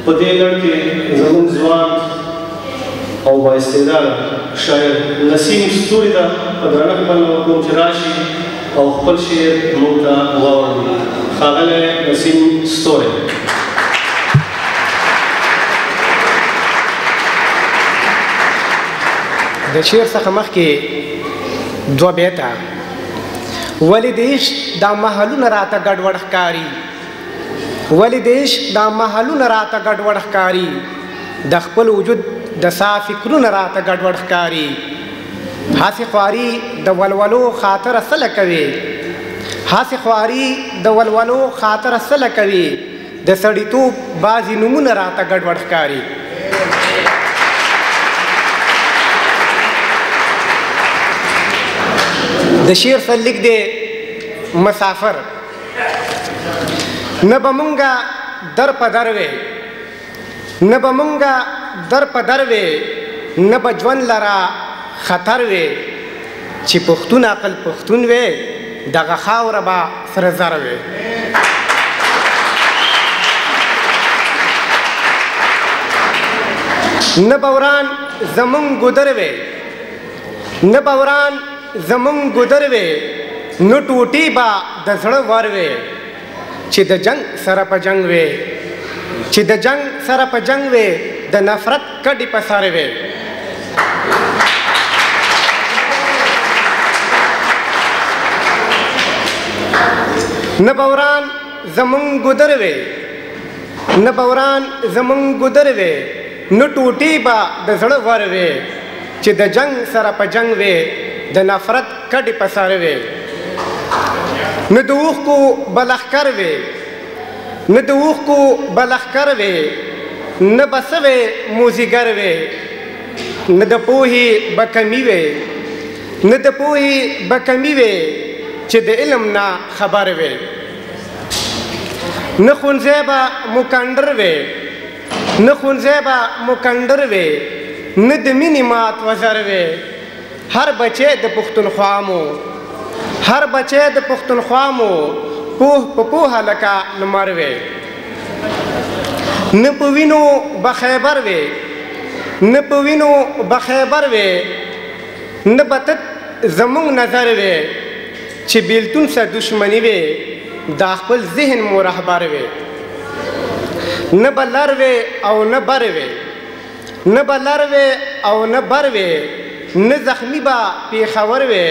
په دې لړ کې زموږ ځوان او بااستعداده شاعر نسیم ستوري ته په درنښت باندې وکړم چې راشي او خپل شعر موږ ته واوروي. ښاغلی نسیم ستوری. د شعر څخه مخکې دوه بیته: ولې د عشق دا محلونه راته ګډوډ ښکاري، ولې د عشق دا محلونه راته ګډوډ ښکاري، د خپل وجود د سا فکرونه راته ګډوډ ښکاري، هسې خواري د ولولو خاطره څه کوي، هسې خواري د ولولو خاطره څه کوي، د سړیتوب بعضې نومونه راته ګډوډ ښکاري. د شعر سرلیک دی مسافر. نه به مونږه در په در وې، نه به مونږه در په در وې، نه به ژوند لره خطر وې، چې پښتون عقل پښتون وې دغه خاوره به سره زر وې. نه به وران زمونږ ګودر وې، نه به وران زمونږ ګودر وې، نه ټوټې به د زړه ور وې، چې د جنگ سره په جنگ وې، چې د جنگ سره په جنگ وې، د نفرت کډې په سر وې. نه به وران زمونږ ګودر وې، نه به وران زمونږ ګودر وې، نه ټوټې به د زړه ور وې، چې د جنگ سره په جنگ وې، د نفرت کډې په سر وې. نه د اوښکو به لښکر وې، نه د اوښکو به لښکر وې، نه به څه وې موزیګر وې، نه د پوهې به کمي وې، نه د پوهې به کمي وې، چې د علم نه خبر وې. نه ښوونځی به مکندر وې، نه ښوونځی به مکندر وې، نه د مینې مات وزر وې. هر بچی د پښتونخوا مو، هر بچی د پښتونخوا مو، پوه په پوهه لکه لمر وې. نه په وینو به خیبر وې، نه په وینو به خیبر وې، نه به ته زموږ نظر وې، چې بیلتون سره دشمني وې، دا خپل ذهن مو رهبر وې. نه به لر وې او نه بر وې، نه به لر وې او نه بر وې، نه زخمی به پیښور وې،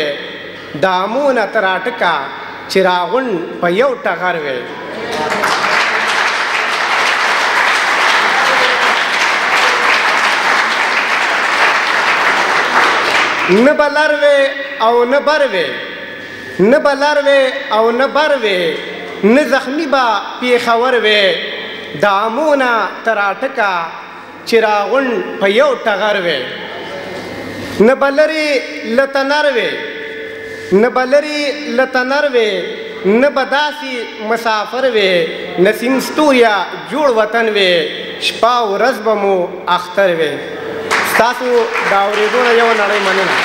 د امو نه تر اټکه چې راغونډ په یو ټغر وې. نه به لر وې او نه بر وې، نه به لر وې او نه بر وې، نه زخمی به پیښور وې، د امو نه تر اټکه چې راغونډ په یو ټغر وې. نه به لرې له تنر وې، نه به لرې له تنر وې، نه به داسې مسافر وې، نسیم ستوریا جوړ وطن وې، شپه ورځ به مو اختر وې. ستاسو د اورېدو نه یوه نړۍ مننه.